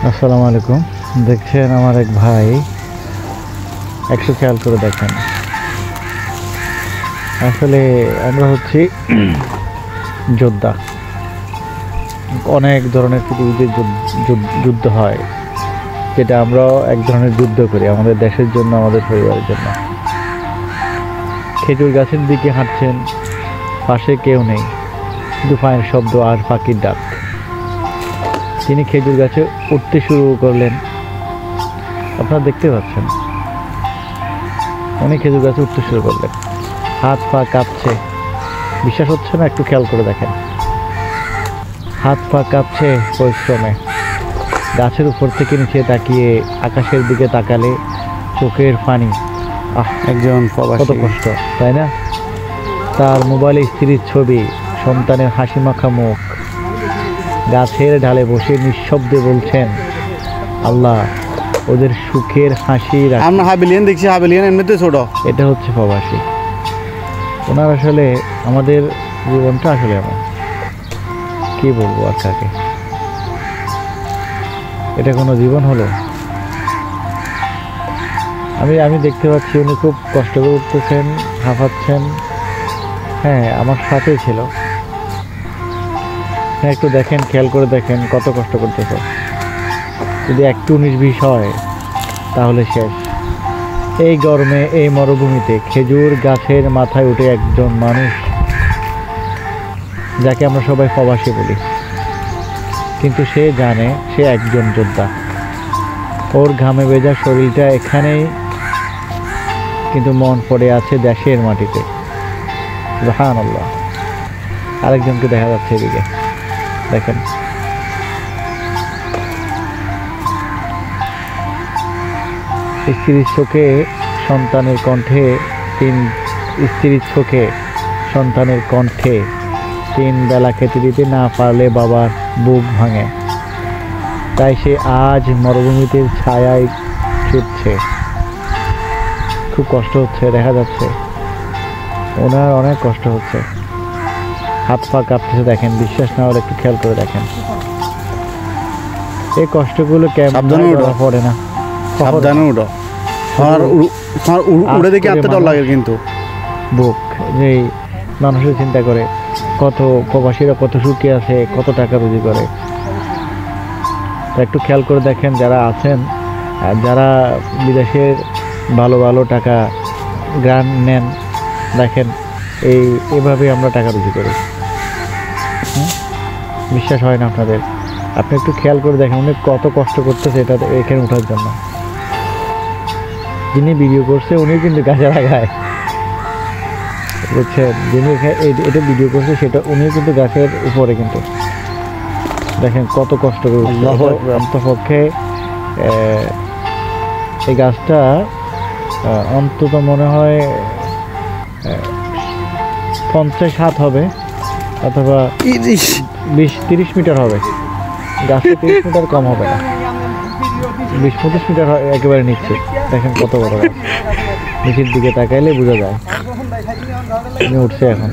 আসসালামু আলাইকুম। দেখছেন আমার এক ভাই, একটু খেয়াল করে দেখেন। আসলে আমরা হচ্ছি যোদ্ধা। অনেক ধরনের পৃথিবীতে যুদ্ধ হয়, যেটা আমরাও এক ধরনের যুদ্ধ করি আমাদের দেশের জন্য, আমাদের পরিবারের জন্য। খেজুর গাছের দিকে হাঁটছেন, পাশে কেউ নেই, শুধু পায়ের শব্দ আর পাখির ডাক। তিনি খেজুর গাছে উঠতে শুরু করলেন, আপনারা দেখতে পাচ্ছেন উনি খেজুর গাছে উঠতে শুরু করলেন। হাত পা কাঁপছে, বিশ্বাস হচ্ছে না, একটু খেয়াল করে দেখেন। হাত পা কাঁপছে পরিশ্রমে। গাছের উপর থেকে নিচে তাকিয়ে আকাশের দিকে তাকালে চোখের পানি। একজন কত কষ্ট, তাই না? তার মোবাইলে স্ত্রীর ছবি, সন্তানের হাসি মাখা মুখ। গাছের ঢালে বসে নিঃশব্দে বলছেন, আল্লাহ ওদের সুখের হাসি রাখ। আমরা হাবিলিয়ান দেখছি, হাবিলিয়ান এমনিতে ছোট। এটা হচ্ছে প্রবাসী। ওনার আসলে আমাদের জীবনটা আসলে এমন, কি বলবো আর কাকে। এটা কোনো জীবন হলো? আমি দেখতে পাচ্ছি উনি খুব কষ্ট করে উঠতেছেন, হাঁপাচ্ছেন। হ্যাঁ, আমার সাথেই ছিল। হ্যাঁ, একটু দেখেন, খেয়াল করে দেখেন কত কষ্ট করতেছে। যদি একটু 19-20 হয় তাহলে শেষ। এই গরমে, এই মরুভূমিতে খেজুর গাছের মাথায় উঠে একজন মানুষ, যাকে আমরা সবাই প্রবাসী বলি, কিন্তু সে জানে সে একজন যোদ্ধা। ওর ঘামে ভেজা শরীরটা এখানেই, কিন্তু মন পড়ে আছে দেশের মাটিতে। সুবহানাল্লাহ। আরেকজনকে দেখা যাচ্ছে এদিকে, দেখেন। স্ত্রীর চোখে সন্তানের কণ্ঠে, স্ত্রীর চোখে সন্তানের কণ্ঠে 3 বেলা খেতে দিতে না পারলে বাবার বুক ভাঙে। তাই সে আজ মরুভূমিতে ছায়ায় ছুটছে। খুব কষ্ট হচ্ছে, দেখা যাচ্ছে ওনার অনেক কষ্ট হচ্ছে। হাত পা কাঁপতেছে, দেখেন। বিশ্বাস না হলে একটু খেয়াল করে দেখেন। এই কষ্টগুলো কেমন পড়ে না। সাবধানে উঠো, উড়ে দেখে এত ডর লাগে। কিন্তু বুক যে মানুষের চিন্তা করে, কত প্রবাসীরা কত সুখে আছে, কত টাকা রুজি করে। তা একটু খেয়াল করে দেখেন, যারা আছেন, যারা বিদেশের ভালো ভালো টাকা গ্রান্ট নেন, দেখেন এইভাবে আমরা টাকা রুজি করি। বিশ্বাস হয় না আপনাদের? আপনি একটু খেয়াল করে দেখেন উনি কত কষ্ট করতেছে এটা এখানে ওঠার জন্য। যিনি ভিডিও করছে উনিও কিন্তু গাছে লাগায়, বুঝছেন? যিনি এটা ভিডিও করছে সেটা উনিও কিন্তু গাছের উপরে, কিন্তু দেখেন কত কষ্ট করে। অন্তপক্ষে এই গাছটা অন্তত মনে হয় 50 হাত হবে, অথবা 20-30 মিটার হবে। গাছটা 30 মিটার কম হবে না, 20-25 মিটার একেবারে নিচ্ছে। দেখেন কত বড় গাছ, নিচের দিকে তাকাইলে বোঝা যায়। উঠছে এখন।